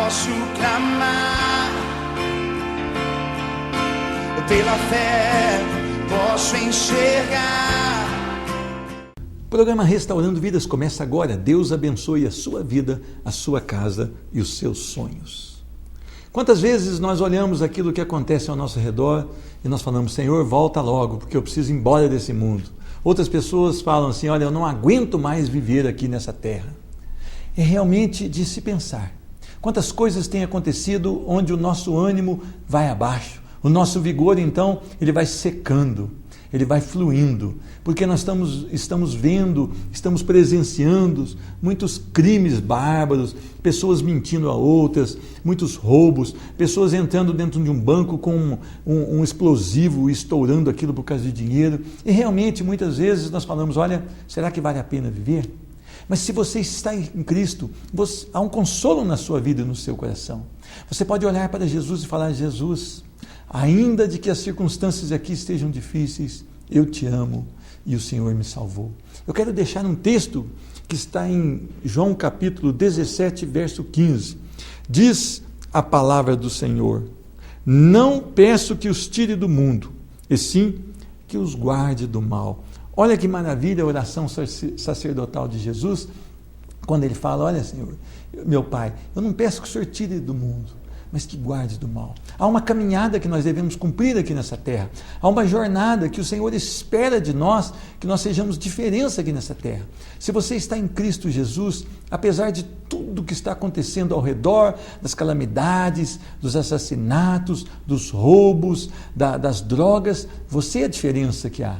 posso clamar, pela fé posso enxergar. O programa Restaurando Vidas começa agora. Deus abençoe a sua vida, a sua casa e os seus sonhos. Quantas vezes nós olhamos aquilo que acontece ao nosso redor e nós falamos: Senhor, volta logo, porque eu preciso ir embora desse mundo. Outras pessoas falam assim: olha, eu não aguento mais viver aqui nessa terra. É realmente de se pensar. Quantas coisas têm acontecido onde o nosso ânimo vai abaixo, o nosso vigor, então, ele vai secando, ele vai fluindo, porque nós estamos vendo, estamos presenciando muitos crimes bárbaros, pessoas mentindo a outras, muitos roubos, pessoas entrando dentro de um banco com um explosivo e estourando aquilo por causa de dinheiro. E realmente, muitas vezes nós falamos: olha, será que vale a pena viver? Mas se você está em Cristo, há um consolo na sua vida e no seu coração. Você pode olhar para Jesus e falar: Jesus, ainda de que as circunstâncias aqui estejam difíceis, eu te amo e o Senhor me salvou. Eu quero deixar um texto que está em João capítulo 17, verso 15. Diz a palavra do Senhor: não peço que os tire do mundo, e sim que os guarde do mal. Olha que maravilha a oração sacerdotal de Jesus, quando ele fala: olha, Senhor, meu Pai, eu não peço que o Senhor tire do mundo, mas que guarde do mal. Há uma caminhada que nós devemos cumprir aqui nessa terra. Há uma jornada que o Senhor espera de nós, que nós sejamos diferença aqui nessa terra. Se você está em Cristo Jesus, apesar de tudo que está acontecendo ao redor, das calamidades, dos assassinatos, dos roubos, das drogas, você é a diferença que há.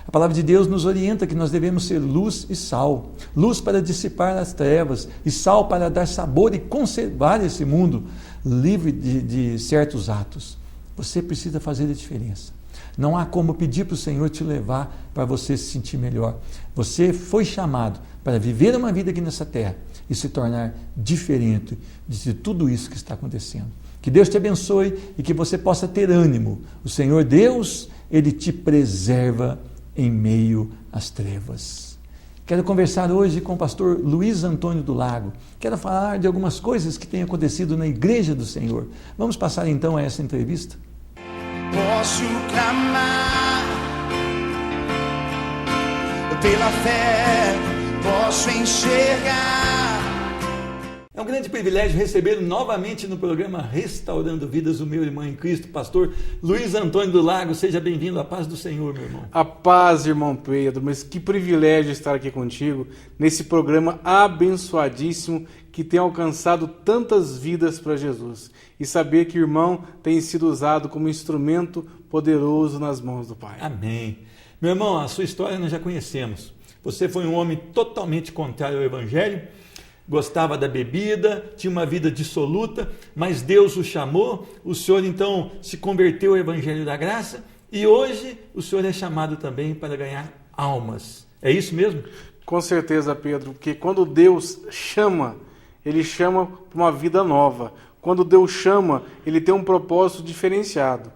A palavra de Deus nos orienta que nós devemos ser luz e sal. Luz para dissipar as trevas e sal para dar sabor e conservar esse mundo livre de certos atos. Você precisa fazer a diferença. Não há como pedir para o Senhor te levar para você se sentir melhor. Você foi chamado para viver uma vida aqui nessa terra e se tornar diferente de tudo isso que está acontecendo. Que Deus te abençoe e que você possa ter ânimo. O Senhor Deus, Ele te preserva em meio às trevas. Quero conversar hoje com o pastor Luiz Antônio do Lago. Quero falar de algumas coisas que têm acontecido na Igreja do Senhor. Vamos passar então a essa entrevista? Posso clamar, pela fé posso enxergar. É um grande privilégio receber novamente no programa Restaurando Vidas o meu irmão em Cristo, pastor Luiz Antônio do Lago. Seja bem-vindo. À paz do Senhor, meu irmão. A paz, irmão Pedro, mas que privilégio estar aqui contigo nesse programa abençoadíssimo que tem alcançado tantas vidas para Jesus. E saber que o irmão tem sido usado como instrumento poderoso nas mãos do Pai. Amém. Meu irmão, a sua história nós já conhecemos. Você foi um homem totalmente contrário ao Evangelho, gostava da bebida, tinha uma vida dissoluta, mas Deus o chamou, o Senhor então se converteu ao Evangelho da Graça e hoje o Senhor é chamado também para ganhar almas. É isso mesmo? Com certeza, Pedro, porque quando Deus chama, Ele chama para uma vida nova. Quando Deus chama, Ele tem um propósito diferenciado.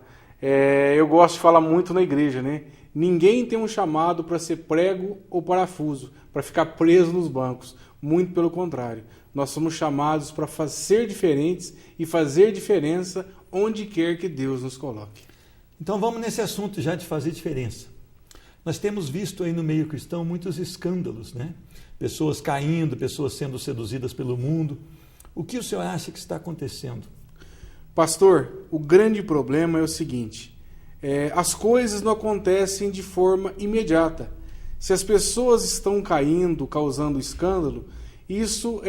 Eu gosto de falar muito na igreja, né? Ninguém tem um chamado para ser prego ou parafuso, para ficar preso nos bancos. Muito pelo contrário, nós somos chamados para ser diferentes e fazer diferença onde quer que Deus nos coloque. Então vamos nesse assunto já de fazer diferença. Nós temos visto aí no meio cristão muitos escândalos, né? Pessoas caindo, pessoas sendo seduzidas pelo mundo. O que o senhor acha que está acontecendo? Pastor, o grande problema é o seguinte, as coisas não acontecem de forma imediata. Se as pessoas estão caindo, causando escândalo, isso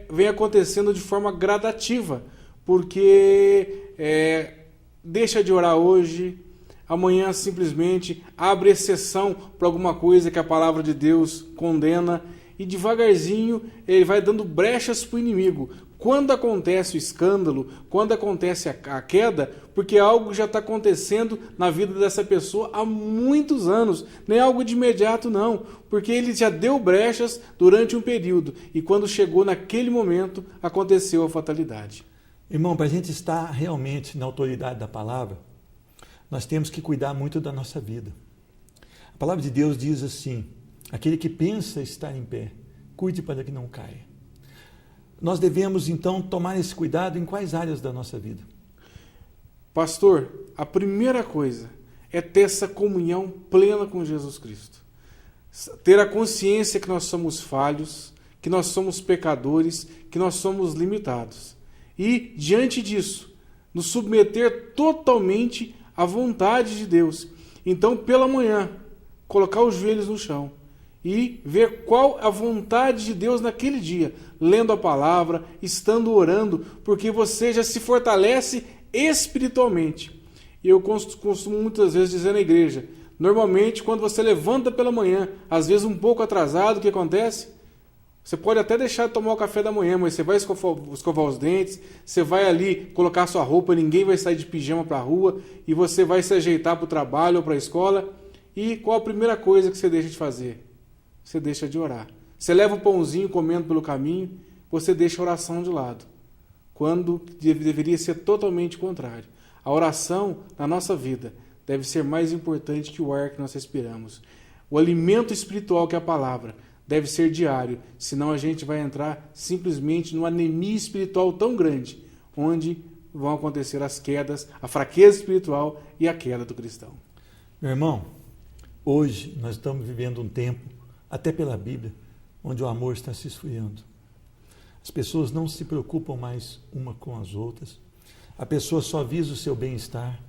vem acontecendo de forma gradativa, porque deixa de orar hoje, amanhã simplesmente abre exceção para alguma coisa que a palavra de Deus condena e devagarzinho ele vai dando brechas para o inimigo. Quando acontece o escândalo, quando acontece a queda, porque algo já está acontecendo na vida dessa pessoa há muitos anos, nem algo de imediato não, porque ele já deu brechas durante um período e quando chegou naquele momento aconteceu a fatalidade. Irmão, para a gente estar realmente na autoridade da palavra, nós temos que cuidar muito da nossa vida. A palavra de Deus diz assim: aquele que pensa estar em pé, cuide para que não caia. nós devemos então tomar esse cuidado em quais áreas da nossa vida? Pastor, a primeira coisa é ter essa comunhão plena com Jesus Cristo. Ter a consciência que nós somos falhos, que nós somos pecadores, que nós somos limitados. E, diante disso, nos submeter totalmente à vontade de Deus. Então, pela manhã, colocar os joelhos no chão e ver qual a vontade de Deus naquele dia, lendo a palavra, estando orando, porque você já se fortalece espiritualmente. E eu costumo muitas vezes dizer na igreja, normalmente quando você levanta pela manhã, às vezes um pouco atrasado, o que acontece? Você pode até deixar de tomar o café da manhã, mas você vai escovar os dentes, você vai ali colocar sua roupa, ninguém vai sair de pijama para a rua, e você vai se ajeitar para o trabalho ou para a escola. E qual a primeira coisa que você deixa de fazer? Você deixa de orar. Você leva o pãozinho comendo pelo caminho, você deixa a oração de lado, quando deveria ser totalmente contrário. A oração na nossa vida deve ser mais importante que o ar que nós respiramos. O alimento espiritual que é a palavra deve ser diário, senão a gente vai entrar simplesmente numa anemia espiritual tão grande, onde vão acontecer as quedas, a fraqueza espiritual e a queda do cristão. Meu irmão, hoje nós estamos vivendo um tempo, até pela Bíblia, onde o amor está se esfriando. As pessoas não se preocupam mais uma com as outras. A pessoa só visa o seu bem-estar.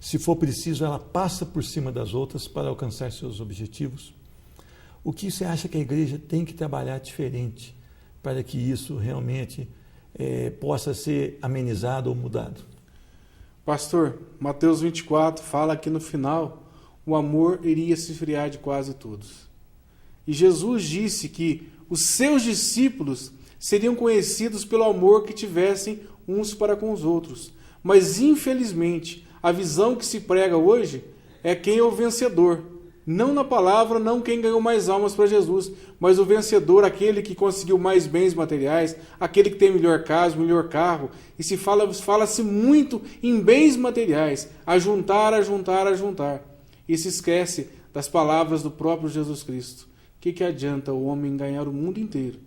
Se for preciso, ela passa por cima das outras para alcançar seus objetivos. O que você acha que a igreja tem que trabalhar diferente para que isso realmente possa ser amenizado ou mudado? Pastor, Mateus 24 fala que no final o amor iria se esfriar de quase todos. E Jesus disse que os seus discípulos seriam conhecidos pelo amor que tivessem uns para com os outros. Mas, infelizmente, a visão que se prega hoje é quem é o vencedor. Não na palavra, não quem ganhou mais almas para Jesus, mas o vencedor, aquele que conseguiu mais bens materiais, aquele que tem melhor casa, melhor carro. E fala-se muito em bens materiais, a juntar, a juntar, a juntar. E se esquece das palavras do próprio Jesus Cristo. O que adianta o homem ganhar o mundo inteiro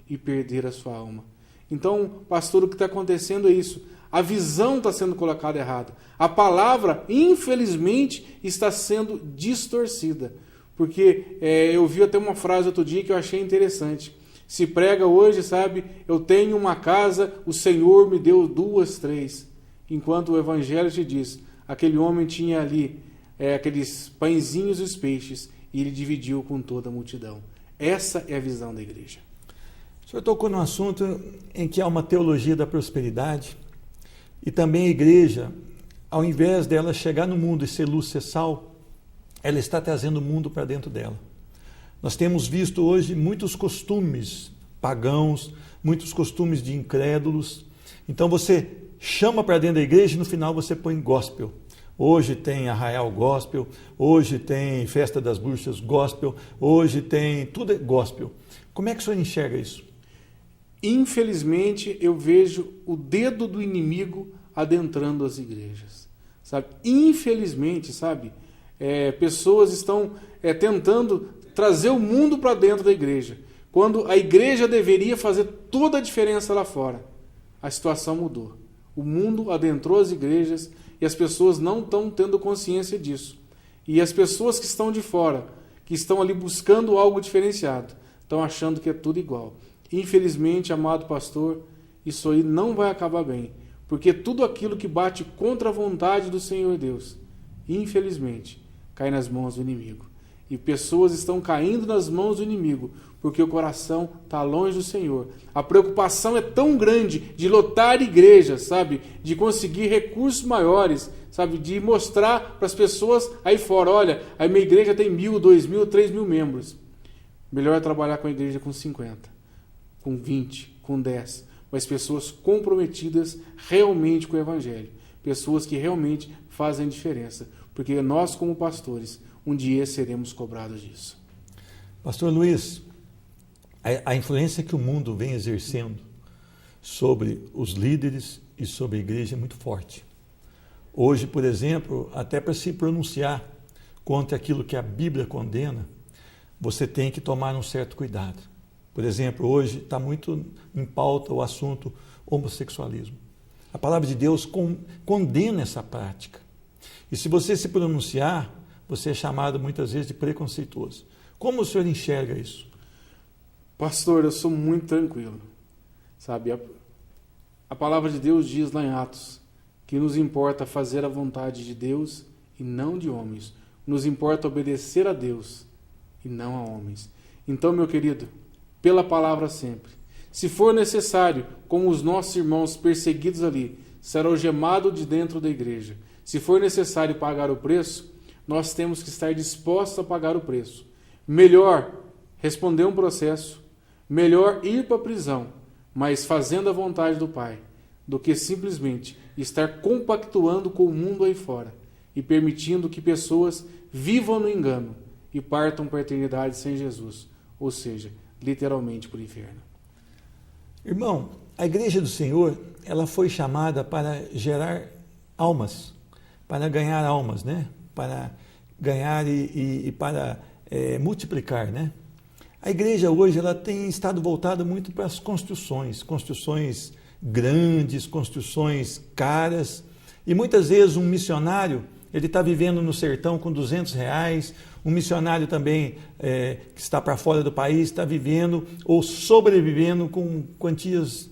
e perder a sua alma? Então, pastor, o que está acontecendo é isso. A visão está sendo colocada errada. A palavra, infelizmente, está sendo distorcida. Porque eu vi até uma frase outro dia que eu achei interessante. Se prega hoje, sabe, eu tenho uma casa, o Senhor me deu 2, 3. Enquanto o Evangelho te diz, aquele homem tinha ali aqueles pãezinhos e os peixes, e ele dividiu com toda a multidão. Essa é a visão da igreja. O senhor tocou num assunto em que há uma teologia da prosperidade, e também a igreja, ao invés dela chegar no mundo e ser luz, ser sal, ela está trazendo o mundo para dentro dela. Nós temos visto hoje muitos costumes pagãos, muitos costumes de incrédulos. Então você chama para dentro da igreja e no final você põe gospel. Hoje tem Arraial Gospel, hoje tem Festa das Bruxas Gospel, hoje tem tudo é gospel. Como é que o senhor enxerga isso? Infelizmente, eu vejo o dedo do inimigo adentrando as igrejas. Sabe? Infelizmente, sabe? Pessoas estão tentando trazer o mundo para dentro da igreja. Quando a igreja deveria fazer toda a diferença lá fora. A situação mudou. O mundo adentrou as igrejas e as pessoas não estão tendo consciência disso. E as pessoas que estão de fora, que estão ali buscando algo diferenciado, estão achando que é tudo igual. Infelizmente, amado pastor, isso aí não vai acabar bem, porque tudo aquilo que bate contra a vontade do Senhor Deus, infelizmente, cai nas mãos do inimigo. E pessoas estão caindo nas mãos do inimigo, porque o coração está longe do Senhor. A preocupação é tão grande de lotar igrejas, sabe? De conseguir recursos maiores, sabe? De mostrar para as pessoas aí fora, olha, a minha igreja tem 1.000, 2.000, 3.000 membros. Melhor é trabalhar com a igreja com 50, com 20, com 10. Mas pessoas comprometidas realmente com o Evangelho. Pessoas que realmente fazem diferença. Porque nós, como pastores, um dia seremos cobrados disso. Pastor Luiz, a influência que o mundo vem exercendo sobre os líderes e sobre a igreja é muito forte. Hoje, por exemplo, até para se pronunciar contra aquilo que a Bíblia condena, você tem que tomar um certo cuidado. Por exemplo, hoje está muito em pauta o assunto homossexualismo. A palavra de Deus condena essa prática. E se você se pronunciar, você é chamado muitas vezes de preconceituoso. Como o senhor enxerga isso? Pastor, eu sou muito tranquilo. Sabe, a palavra de Deus diz lá em Atos que nos importa fazer a vontade de Deus e não de homens. Nos importa obedecer a Deus e não a homens. Então, meu querido, pela palavra sempre. Se for necessário, como os nossos irmãos perseguidos ali, ser algemado de dentro da igreja. Se for necessário pagar o preço, nós temos que estar dispostos a pagar o preço. Melhor responder um processo, melhor ir para a prisão, mas fazendo a vontade do Pai, do que simplesmente estar compactuando com o mundo aí fora e permitindo que pessoas vivam no engano e partam para a eternidade sem Jesus, ou seja, literalmente para o inferno. Irmão, a igreja do Senhor, ela foi chamada para gerar almas, para ganhar almas, né? Para ganhar e para multiplicar, né? A igreja hoje ela tem estado voltada muito para as construções grandes, construções caras, e muitas vezes um missionário ele está vivendo no sertão com R$200, um missionário também que está para fora do país está vivendo ou sobrevivendo com quantias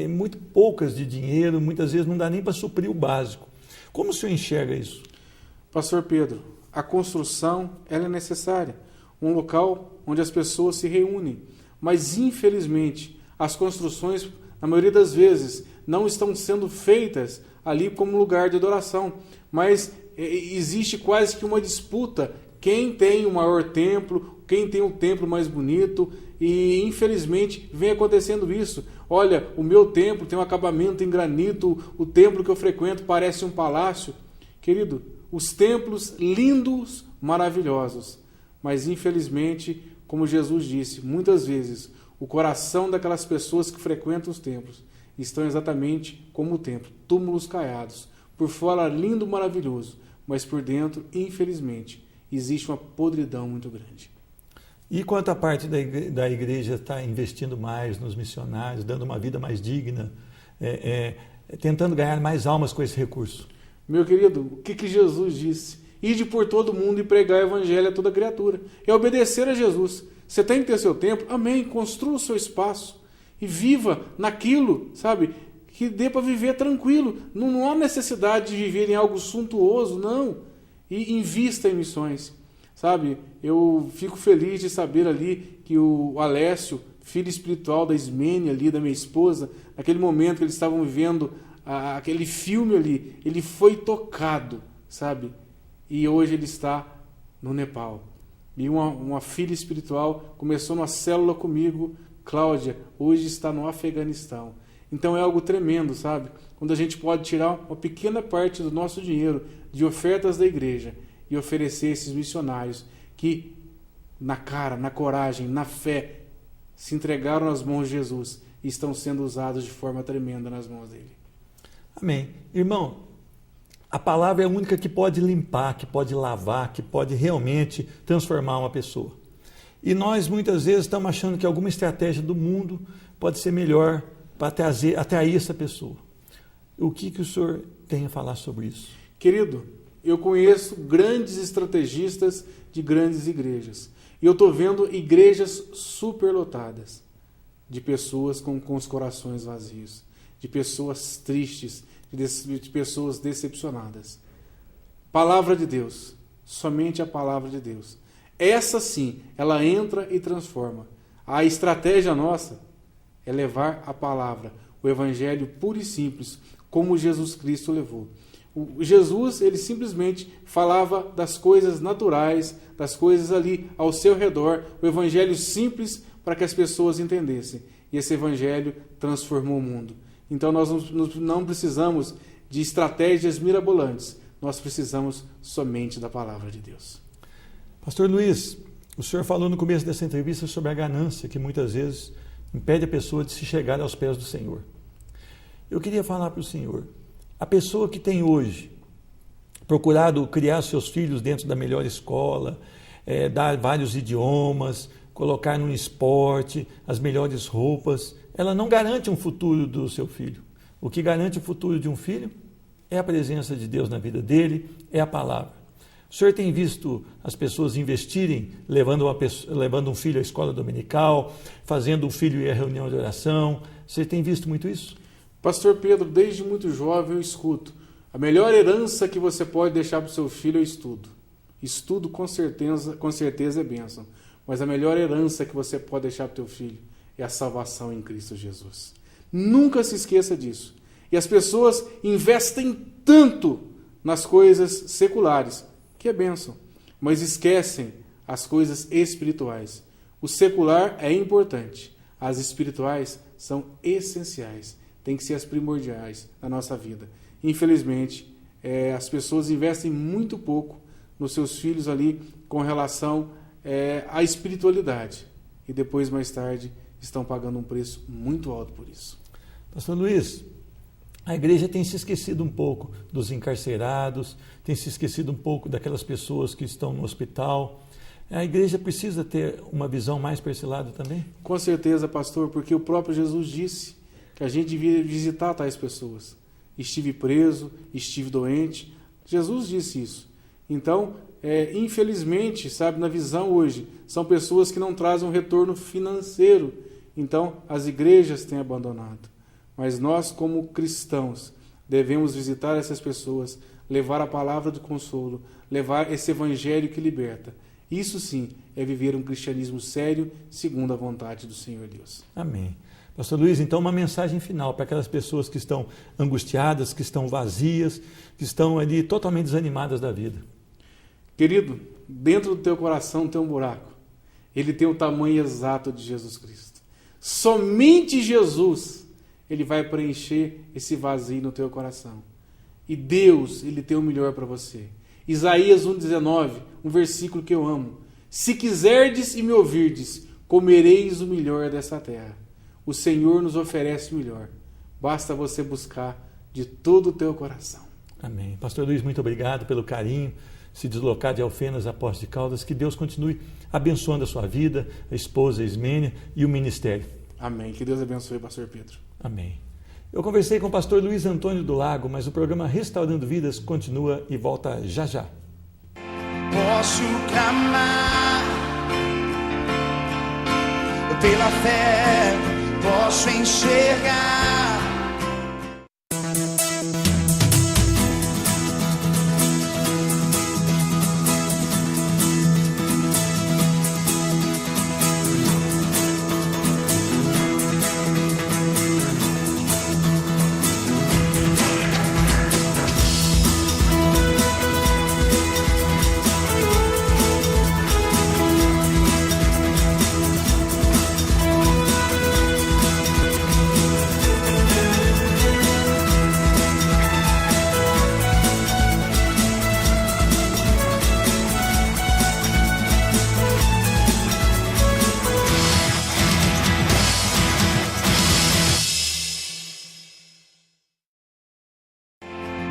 muito poucas de dinheiro, muitas vezes não dá nem para suprir o básico. Como o senhor enxerga isso? Pastor Pedro, a construção ela é necessária, um local onde as pessoas se reúnem, mas infelizmente as construções, na maioria das vezes, não estão sendo feitas ali como lugar de adoração, mas existe quase que uma disputa, quem tem o maior templo, quem tem o templo mais bonito, e infelizmente vem acontecendo isso. Olha, o meu templo tem um acabamento em granito, o templo que eu frequento parece um palácio. Querido, os templos lindos, maravilhosos, mas infelizmente, como Jesus disse, muitas vezes o coração daquelas pessoas que frequentam os templos estão exatamente como o templo, túmulos caiados, por fora lindo, maravilhoso, mas por dentro, infelizmente, existe uma podridão muito grande. E quanto à parte da igreja está investindo mais nos missionários, dando uma vida mais digna, tentando ganhar mais almas com esse recurso? Meu querido, o que Jesus disse? Ide por todo mundo e pregar o evangelho a toda criatura. É obedecer a Jesus. Você tem que ter seu templo? Amém. Construa o seu espaço e viva naquilo, sabe? Que dê para viver tranquilo. Não há necessidade de viver em algo suntuoso, não. E invista em missões, sabe? Eu fico feliz de saber ali que o Alessio, filho espiritual da Ismênia ali, da minha esposa, naquele momento que eles estavam vivendo aquele filme ali, ele foi tocado, sabe? E hoje ele está no Nepal. E uma filha espiritual começou numa célula comigo, Cláudia, hoje está no Afeganistão. Então é algo tremendo, sabe? Quando a gente pode tirar uma pequena parte do nosso dinheiro de ofertas da igreja e oferecer esses missionários que na cara, na coragem, na fé, se entregaram nas mãos de Jesus e estão sendo usados de forma tremenda nas mãos dele. Amém. Irmão, a palavra é a única que pode limpar, que pode lavar, que pode realmente transformar uma pessoa. E nós muitas vezes estamos achando que alguma estratégia do mundo pode ser melhor para atrair essa pessoa. O que o senhor tem a falar sobre isso? Querido, eu conheço grandes estrategistas de grandes igrejas. E eu estou vendo igrejas superlotadas de pessoas com os corações vazios, de pessoas tristes, de pessoas decepcionadas. Palavra de Deus, somente a palavra de Deus. Essa sim, ela entra e transforma. A estratégia nossa é levar a palavra, o evangelho puro e simples, como Jesus Cristo levou. Jesus, ele simplesmente falava das coisas naturais, das coisas ali ao seu redor, o evangelho simples para que as pessoas entendessem. E esse evangelho transformou o mundo. Então nós não precisamos de estratégias mirabolantes, nós precisamos somente da palavra de Deus. Pastor Luiz, o senhor falou no começo dessa entrevista sobre a ganância que muitas vezes impede a pessoa de se chegar aos pés do Senhor. Eu queria falar para o senhor, a pessoa que tem hoje procurado criar seus filhos dentro da melhor escola, dar vários idiomas, colocar num esporte, as melhores roupas, ela não garante um futuro do seu filho. O que garante o futuro de um filho é a presença de Deus na vida dele, é a palavra. O senhor tem visto as pessoas investirem, levando um filho à escola dominical, fazendo um filho ir à reunião de oração? Você tem visto muito isso? Pastor Pedro, desde muito jovem eu escuto: a melhor herança que você pode deixar para o seu filho é o estudo. Estudo com certeza é bênção, mas a melhor herança que você pode deixar para o teu filho é a salvação em Cristo Jesus. Nunca se esqueça disso. E as pessoas investem tanto nas coisas seculares, que é bênção, mas esquecem as coisas espirituais. O secular é importante, as espirituais são essenciais, têm que ser as primordiais na nossa vida. Infelizmente, as pessoas investem muito pouco nos seus filhos ali com relação à espiritualidade. E depois, mais tarde, estão pagando um preço muito alto por isso. Pastor Luiz, a igreja tem se esquecido um pouco dos encarcerados, tem se esquecido um pouco daquelas pessoas que estão no hospital. A igreja precisa ter uma visão mais para esse lado também? Com certeza, pastor, porque o próprio Jesus disse que a gente devia visitar tais pessoas. Estive preso, estive doente. Jesus disse isso. Então, infelizmente, sabe, na visão hoje, são pessoas que não trazem um retorno financeiro. Então, as igrejas têm abandonado. Mas nós, como cristãos, devemos visitar essas pessoas, levar a palavra do consolo, levar esse evangelho que liberta. Isso sim é viver um cristianismo sério, segundo a vontade do Senhor Deus. Amém. Pastor Luiz, então uma mensagem final para aquelas pessoas que estão angustiadas, que estão vazias, que estão ali totalmente desanimadas da vida. Querido, dentro do teu coração tem um buraco. Ele tem o tamanho exato de Jesus Cristo. Somente Jesus, ele vai preencher esse vazio no teu coração. E Deus, ele tem o melhor para você. Isaías 1,19, um versículo que eu amo. Se quiserdes e me ouvirdes, comereis o melhor dessa terra. O Senhor nos oferece o melhor. Basta você buscar de todo o teu coração. Amém. Pastor Luiz, muito obrigado pelo carinho, se deslocar de Alfenas a Poços de Caldas. Que Deus continue abençoando a sua vida, a esposa Ismênia e o ministério. Amém. Que Deus abençoe, pastor Pedro. Amém. Eu conversei com o pastor Luiz Antônio do Lago, mas o programa Restaurando Vidas continua e volta já já. Posso clamar pela fé, posso enxergar.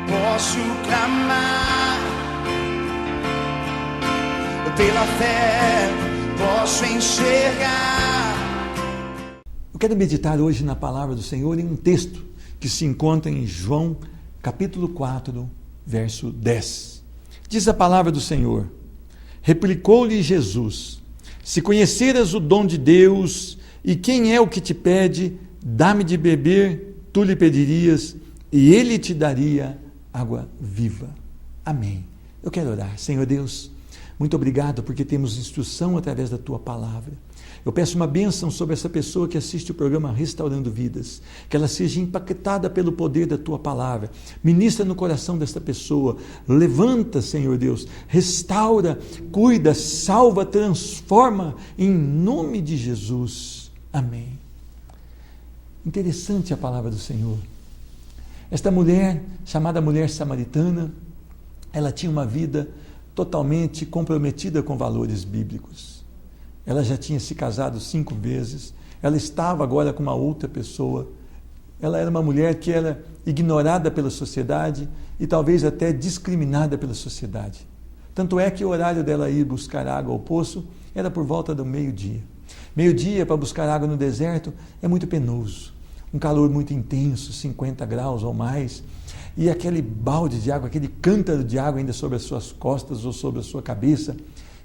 Posso clamar pela fé, posso enxergar. Eu quero meditar hoje na palavra do Senhor em um texto que se encontra em João, capítulo 4, verso 10. Diz a palavra do Senhor: replicou-lhe Jesus: se conheceras o dom de Deus e quem é o que te pede, dá-me de beber, tu lhe pedirias e ele te daria água viva. Amém. Eu quero orar. Senhor Deus, muito obrigado porque temos instrução através da tua palavra. Eu peço uma bênção sobre essa pessoa que assiste o programa Restaurando Vidas, que ela seja impactada pelo poder da tua palavra. Ministra no coração desta pessoa, levanta, Senhor Deus, restaura, cuida, salva, transforma, em nome de Jesus. Amém. Interessante a palavra do Senhor. Esta mulher, chamada mulher samaritana, ela tinha uma vida totalmente comprometida com valores bíblicos. Ela já tinha se casado 5 vezes, ela estava agora com uma outra pessoa. Ela era uma mulher que era ignorada pela sociedade e talvez até discriminada pela sociedade. Tanto é que o horário dela ir buscar água ao poço era por volta do meio-dia. Meio-dia para buscar água no deserto é muito penoso. Um calor muito intenso, 50 graus ou mais. E aquele balde de água, aquele cântaro de água ainda sobre as suas costas ou sobre a sua cabeça,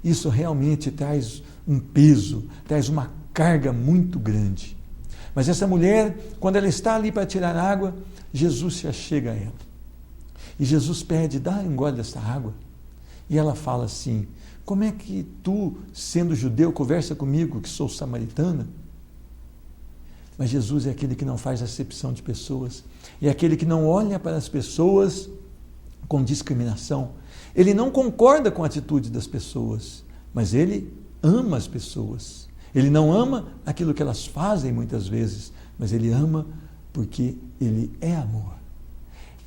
isso realmente traz um peso, traz uma carga muito grande. Mas essa mulher, quando ela está ali para tirar água, Jesus se achega a ela. E Jesus pede, dá um gole dessa água. E ela fala assim, como é que tu, sendo judeu, conversa comigo, que sou samaritana? Mas Jesus é aquele que não faz acepção de pessoas, é aquele que não olha para as pessoas com discriminação. Ele não concorda com a atitude das pessoas, mas ele ama as pessoas. Ele não ama aquilo que elas fazem muitas vezes, mas ele ama porque ele é amor.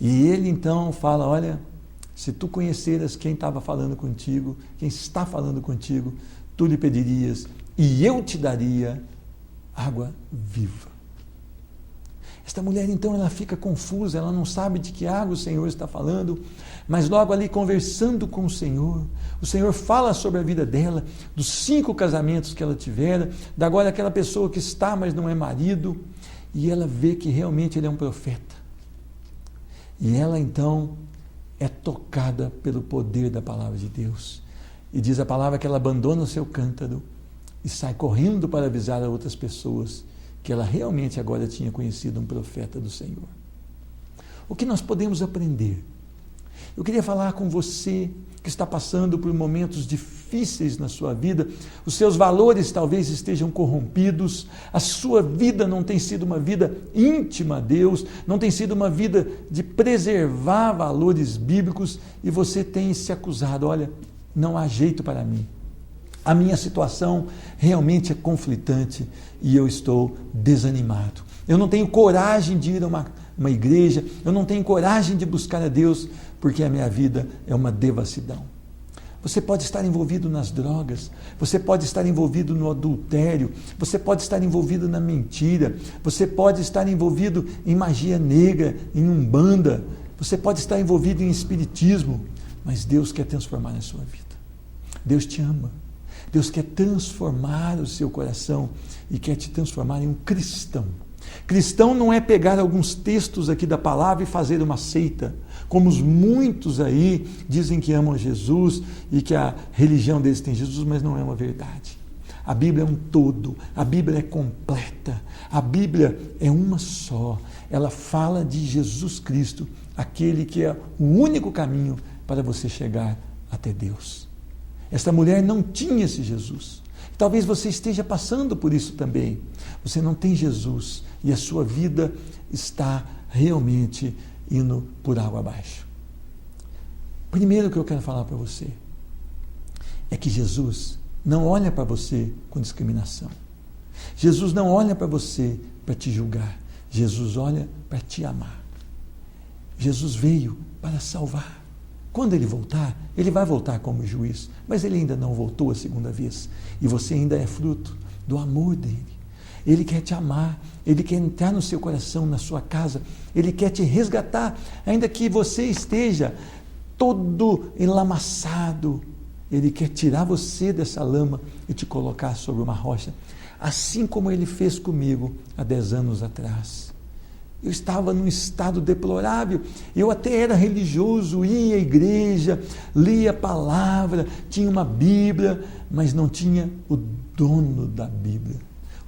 E ele então fala, olha, se tu conheceras quem estava falando contigo, quem está falando contigo, tu lhe pedirias e eu te daria água viva. Esta mulher então ela fica confusa, ela não sabe de que água o Senhor está falando, mas logo ali conversando com o Senhor fala sobre a vida dela, dos 5 casamentos que ela tivera, da agora aquela pessoa que está, mas não é marido, e ela vê que realmente ele é um profeta. E ela então é tocada pelo poder da palavra de Deus. E diz a palavra que ela abandona o seu cântaro e sai correndo para avisar a outras pessoas que ela realmente agora tinha conhecido um profeta do Senhor. O que nós podemos aprender? Eu queria falar com você que está passando por momentos difíceis na sua vida, os seus valores talvez estejam corrompidos, a sua vida não tem sido uma vida íntima a Deus, não tem sido uma vida de preservar valores bíblicos e você tem se acusado, olha, não há jeito para mim. A minha situação realmente é conflitante e eu estou desanimado. Eu não tenho coragem de ir a uma igreja, eu não tenho coragem de buscar a Deus, porque a minha vida é uma devassidão. Você pode estar envolvido nas drogas, você pode estar envolvido no adultério, você pode estar envolvido na mentira, você pode estar envolvido em magia negra, em umbanda, você pode estar envolvido em espiritismo, mas Deus quer transformar a sua vida. Deus te ama. Deus quer transformar o seu coração e quer te transformar em um cristão. Cristão não é pegar alguns textos aqui da palavra e fazer uma seita, como os muitos aí dizem que amam Jesus e que a religião deles tem Jesus, mas não é uma verdade. A Bíblia é um todo, a Bíblia é completa, a Bíblia é uma só. Ela fala de Jesus Cristo, aquele que é o único caminho para você chegar até Deus. Esta mulher não tinha esse Jesus. Talvez você esteja passando por isso também. Você não tem Jesus e a sua vida está realmente indo por água abaixo. Primeiro que eu quero falar para você é que Jesus não olha para você com discriminação. Jesus não olha para você para te julgar. Jesus olha para te amar. Jesus veio para salvar. Quando ele voltar, ele vai voltar como juiz, mas ele ainda não voltou a segunda vez. E você ainda é fruto do amor dele. Ele quer te amar, ele quer entrar no seu coração, na sua casa, ele quer te resgatar, ainda que você esteja todo enlamaçado. Ele quer tirar você dessa lama e te colocar sobre uma rocha, assim como ele fez comigo há 10 anos atrás. Eu estava num estado deplorável, eu até era religioso, ia à igreja, lia a palavra, tinha uma Bíblia, mas não tinha o dono da Bíblia,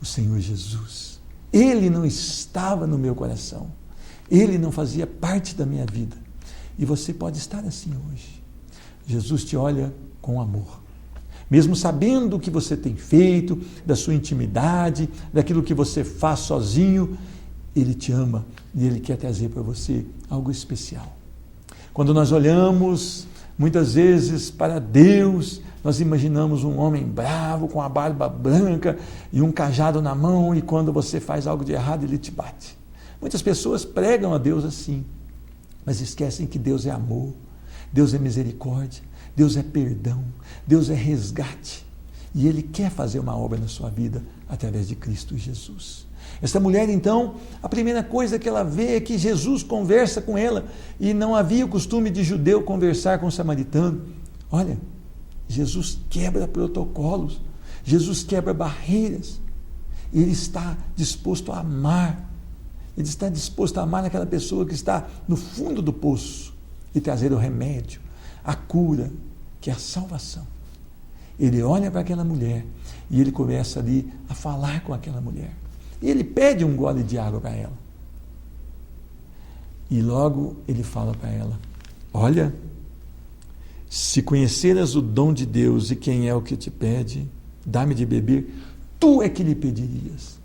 o Senhor Jesus. Ele não estava no meu coração, ele não fazia parte da minha vida. E você pode estar assim hoje. Jesus te olha com amor. Mesmo sabendo o que você tem feito, da sua intimidade, daquilo que você faz sozinho, ele te ama e ele quer trazer para você algo especial. Quando nós olhamos, muitas vezes, para Deus, nós imaginamos um homem bravo, com a barba branca e um cajado na mão, e quando você faz algo de errado, ele te bate. Muitas pessoas pregam a Deus assim, mas esquecem que Deus é amor, Deus é misericórdia, Deus é perdão, Deus é resgate. E Ele quer fazer uma obra na sua vida através de Cristo Jesus. Essa mulher, então, a primeira coisa que ela vê é que Jesus conversa com ela, e não havia o costume de judeu conversar com o samaritano. Olha, Jesus quebra protocolos, Jesus quebra barreiras. Ele está disposto a amar. Ele está disposto a amar aquela pessoa que está no fundo do poço e trazer o remédio, a cura, que é a salvação. Ele olha para aquela mulher e ele começa ali a falar com aquela mulher. E ele pede um gole de água para ela. E logo ele fala para ela: olha, se conheceras o dom de Deus e quem é o que te pede, dá-me de beber, tu é que lhe pedirias.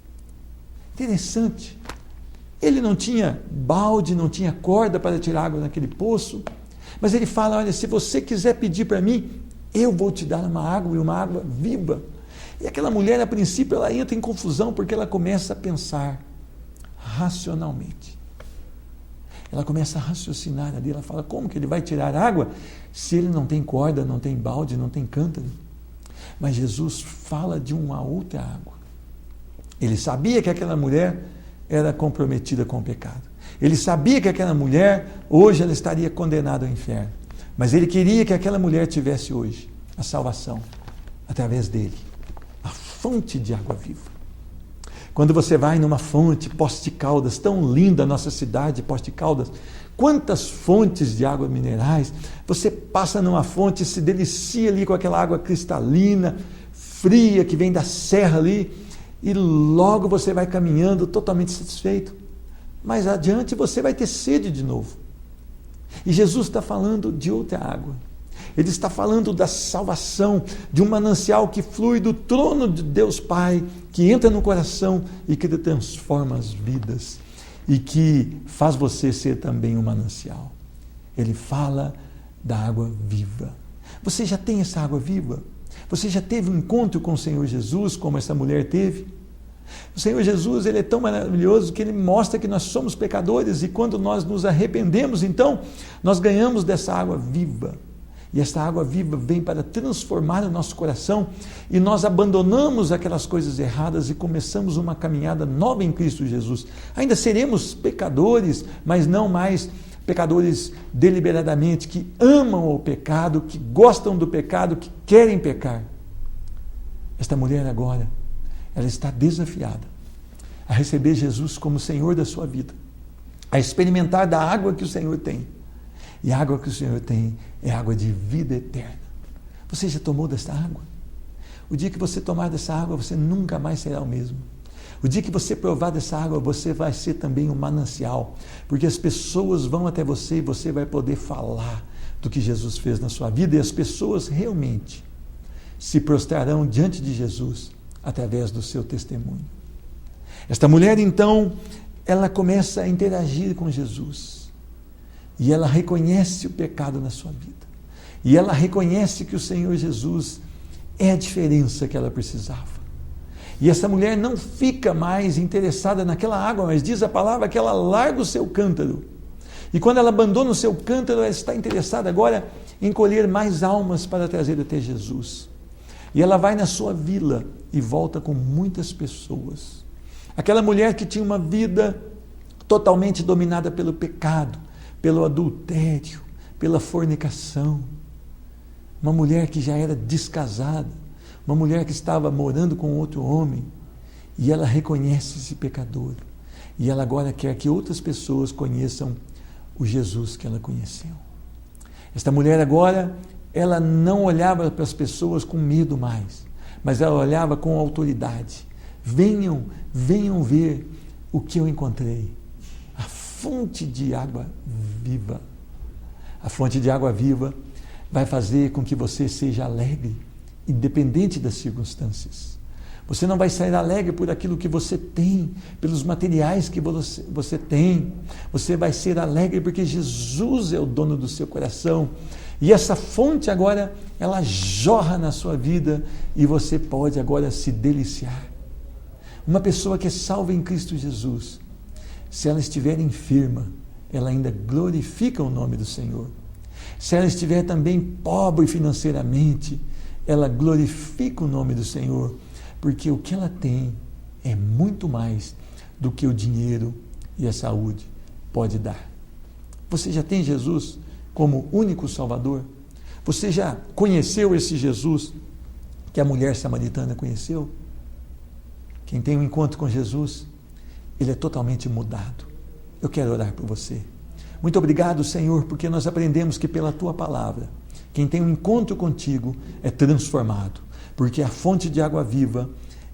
Interessante. Ele não tinha balde, não tinha corda para tirar água naquele poço, mas ele fala: olha, se você quiser pedir para mim, eu vou te dar uma água, e uma água viva. E aquela mulher, a princípio, ela entra em confusão, porque ela começa a pensar racionalmente. Ela começa a raciocinar ali, ela fala: como que ele vai tirar água se ele não tem corda, não tem balde, não tem cântaro? Mas Jesus fala de uma outra água. Ele sabia que aquela mulher era comprometida com o pecado. Ele sabia que aquela mulher, hoje, ela estaria condenada ao inferno. Mas ele queria que aquela mulher tivesse hoje a salvação, através dele, a fonte de água viva. Quando você vai numa fonte, Poços de Caldas, tão linda a nossa cidade, Poços de Caldas, quantas fontes de água minerais, você passa numa fonte e se delicia ali com aquela água cristalina, fria, que vem da serra ali, e logo você vai caminhando totalmente satisfeito. Mais adiante você vai ter sede de novo. E Jesus está falando de outra água. Ele está falando da salvação, de um manancial que flui do trono de Deus Pai, que entra no coração e que transforma as vidas e que faz você ser também um manancial. Ele fala da água viva. Você já tem essa água viva? Você já teve um encontro com o Senhor Jesus, como essa mulher teve? O Senhor Jesus, ele é tão maravilhoso que ele mostra que nós somos pecadores, e quando nós nos arrependemos, então, nós ganhamos dessa água viva. E essa água viva vem para transformar o nosso coração, e nós abandonamos aquelas coisas erradas e começamos uma caminhada nova em Cristo Jesus. Ainda seremos pecadores, mas não mais pecadores deliberadamente, que amam o pecado, que gostam do pecado, que querem pecar. Esta mulher agora, ela está desafiada a receber Jesus como Senhor da sua vida, a experimentar da água que o Senhor tem. E a água que o Senhor tem é água de vida eterna. Você já tomou dessa água? O dia que você tomar dessa água, você nunca mais será o mesmo. O dia que você provar dessa água, você vai ser também um manancial, porque as pessoas vão até você e você vai poder falar do que Jesus fez na sua vida, e as pessoas realmente se prostrarão diante de Jesus através do seu testemunho. Esta mulher, então, ela começa a interagir com Jesus, e ela reconhece o pecado na sua vida, e ela reconhece que o Senhor Jesus é a diferença que ela precisava. E essa mulher não fica mais interessada naquela água, mas diz a palavra que ela larga o seu cântaro. E quando ela abandona o seu cântaro, ela está interessada agora em colher mais almas para trazer até Jesus. E ela vai na sua vila e volta com muitas pessoas. Aquela mulher que tinha uma vida totalmente dominada pelo pecado, pelo adultério, pela fornicação. Uma mulher que já era descasada, uma mulher que estava morando com outro homem, e ela reconhece esse pecador, e ela agora quer que outras pessoas conheçam o Jesus que ela conheceu. Esta mulher agora, ela não olhava para as pessoas com medo mais, mas ela olhava com autoridade. Venham ver o que eu encontrei, a fonte de água viva. A fonte de água viva vai fazer com que você seja alegre, independente das circunstâncias. Você não vai sair alegre por aquilo que você tem, pelos materiais que você tem. Você vai ser alegre porque Jesus é o dono do seu coração. E essa fonte agora, ela jorra na sua vida e você pode agora se deliciar. Uma pessoa que é salva em Cristo Jesus, se ela estiver enferma, ela ainda glorifica o nome do Senhor. Se ela estiver também pobre financeiramente, ela glorifica o nome do Senhor, porque o que ela tem é muito mais do que o dinheiro e a saúde pode dar. Você já tem Jesus como único Salvador? Você já conheceu esse Jesus que a mulher samaritana conheceu. Quem tem um encontro com Jesus, ele é totalmente mudado. Eu quero orar por você. Muito obrigado, Senhor, porque nós aprendemos que pela Tua palavra, quem tem um encontro contigo é transformado, porque a fonte de água viva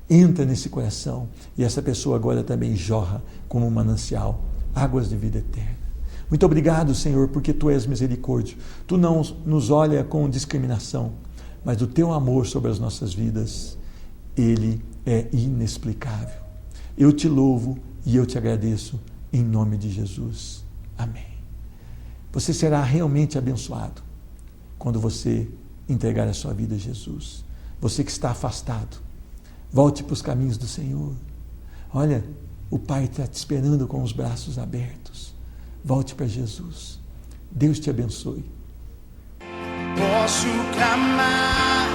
entra nesse coração e essa pessoa agora também jorra como um manancial, águas de vida eterna. Muito obrigado, Senhor, porque Tu és misericórdia. Tu não nos olha com discriminação, mas o Teu amor sobre as nossas vidas, ele é inexplicável. Eu te louvo e eu te agradeço em nome de Jesus. Amém. Você será realmente abençoado quando você entregar a sua vida a Jesus. Você que está afastado, volte para os caminhos do Senhor. Olha, o Pai está te esperando com os braços abertos. Volte para Jesus. Deus te abençoe. Posso clamar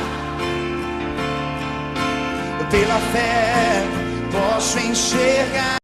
pela fé, posso enxergar.